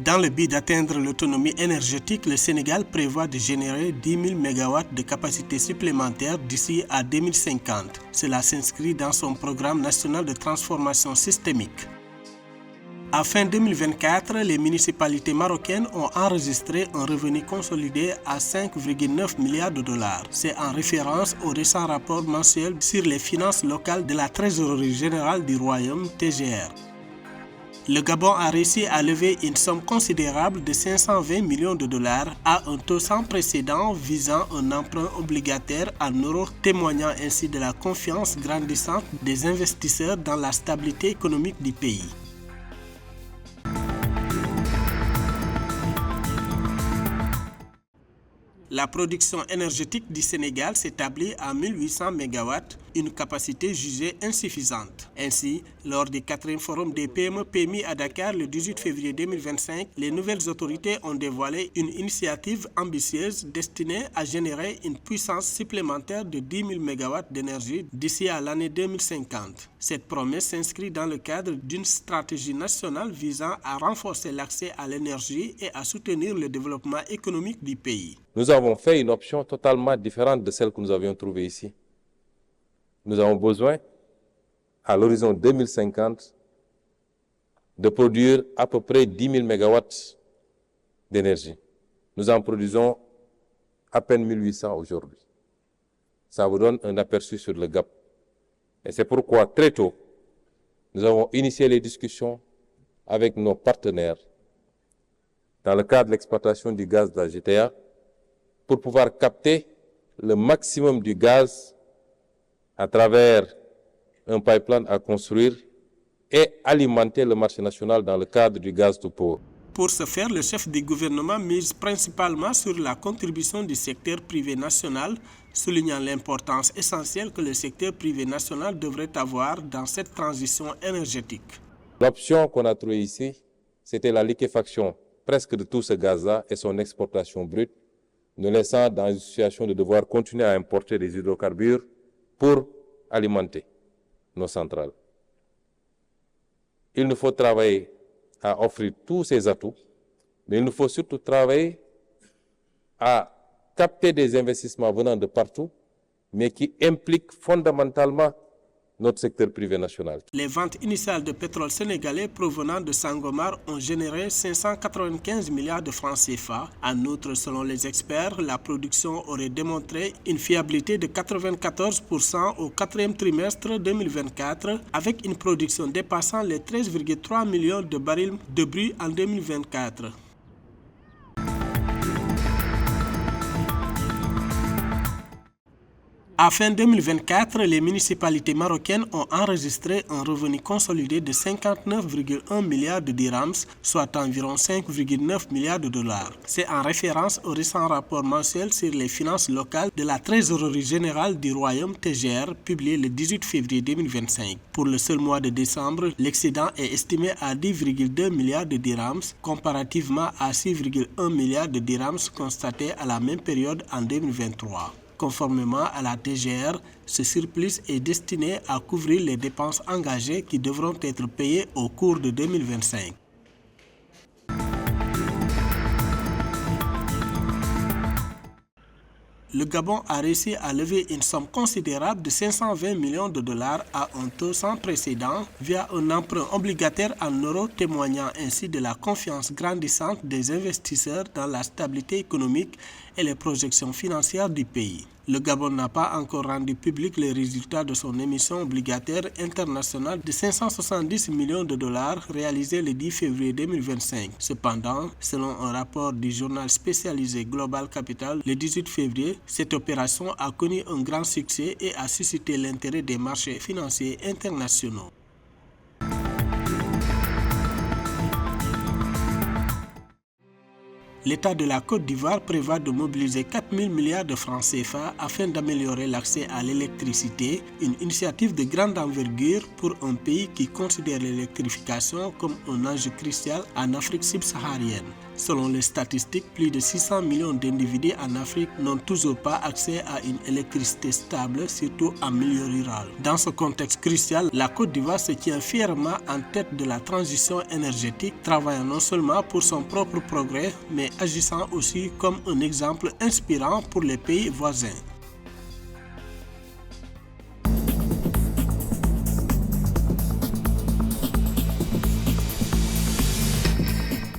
Dans le but d'atteindre l'autonomie énergétique, le Sénégal prévoit de générer 10 000 MW de capacité supplémentaire d'ici à 2050. Cela s'inscrit dans son programme national de transformation systémique. À fin 2024, les municipalités marocaines ont enregistré un revenu consolidé à 5,9 milliards de dollars. C'est en référence au récent rapport mensuel sur les finances locales de la Trésorerie générale du Royaume, TGR. Le Gabon a réussi à lever une somme considérable de 520 millions de dollars à un taux sans précédent visant un emprunt obligataire en euros, témoignant ainsi de la confiance grandissante des investisseurs dans la stabilité économique du pays. La production énergétique du Sénégal s'établit à 1800 MW, une capacité jugée insuffisante. Ainsi, lors du 4e forum des PME-PMI à Dakar le 18 février 2025, les nouvelles autorités ont dévoilé une initiative ambitieuse destinée à générer une puissance supplémentaire de 10 000 MW d'énergie d'ici à l'année 2050. Cette promesse s'inscrit dans le cadre d'une stratégie nationale visant à renforcer l'accès à l'énergie et à soutenir le développement économique du pays. Nous avons fait une option totalement différente de celle que nous avions trouvée ici. Nous avons besoin, à l'horizon 2050, de produire à peu près 10 000 MW d'énergie. Nous en produisons à peine 1800 aujourd'hui. Ça vous donne un aperçu sur le gap. Et c'est pourquoi, très tôt, nous avons initié les discussions avec nos partenaires dans le cadre de l'exploitation du gaz de la GTA pour pouvoir capter le maximum du gaz à travers un pipeline à construire et alimenter le marché national dans le cadre du gaz tout pour. Pour ce faire, le chef du gouvernement mise principalement sur la contribution du secteur privé national, soulignant l'importance essentielle que le secteur privé national devrait avoir dans cette transition énergétique. L'option qu'on a trouvée ici, c'était la liquéfaction presque de tout ce gaz-là et son exportation brute, nous laissant dans une situation de devoir continuer à importer des hydrocarbures pour alimenter nos centrales. Il nous faut travailler à offrir tous ces atouts, mais il nous faut surtout travailler à capter des investissements venant de partout, mais qui impliquent fondamentalement notre secteur privé national. Les ventes initiales de pétrole sénégalais provenant de Sangomar ont généré 595 milliards de francs CFA. En outre, selon les experts, la production aurait démontré une fiabilité de 94% au 4e trimestre 2024, avec une production dépassant les 13,3 millions de barils de brut en 2024. À fin 2024, les municipalités marocaines ont enregistré un revenu consolidé de 59,1 milliards de dirhams, soit environ 5,9 milliards de dollars. C'est en référence au récent rapport mensuel sur les finances locales de la Trésorerie générale du Royaume TGR, publié le 18 février 2025. Pour le seul mois de décembre, l'excédent est estimé à 10,2 milliards de dirhams, comparativement à 6,1 milliards de dirhams constatés à la même période en 2023. Conformément à la TGR, ce surplus est destiné à couvrir les dépenses engagées qui devront être payées au cours de 2025. Le Gabon a réussi à lever une somme considérable de 520 millions de dollars à un taux sans précédent via un emprunt obligataire en euros, témoignant ainsi de la confiance grandissante des investisseurs dans la stabilité économique et les projections financières du pays. Le Gabon n'a pas encore rendu public les résultats de son émission obligataire internationale de 570 millions de dollars réalisée le 10 février 2025. Cependant, selon un rapport du journal spécialisé Global Capital, le 18 février, cette opération a connu un grand succès et a suscité l'intérêt des marchés financiers internationaux. L'État de la Côte d'Ivoire prévoit de mobiliser 4 000 milliards de francs CFA afin d'améliorer l'accès à l'électricité, une initiative de grande envergure pour un pays qui considère l'électrification comme un enjeu crucial en Afrique subsaharienne. Selon les statistiques, plus de 600 millions d'individus en Afrique n'ont toujours pas accès à une électricité stable, surtout en milieu rural. Dans ce contexte crucial, la Côte d'Ivoire se tient fièrement en tête de la transition énergétique, travaillant non seulement pour son propre progrès, mais agissant aussi comme un exemple inspirant pour les pays voisins.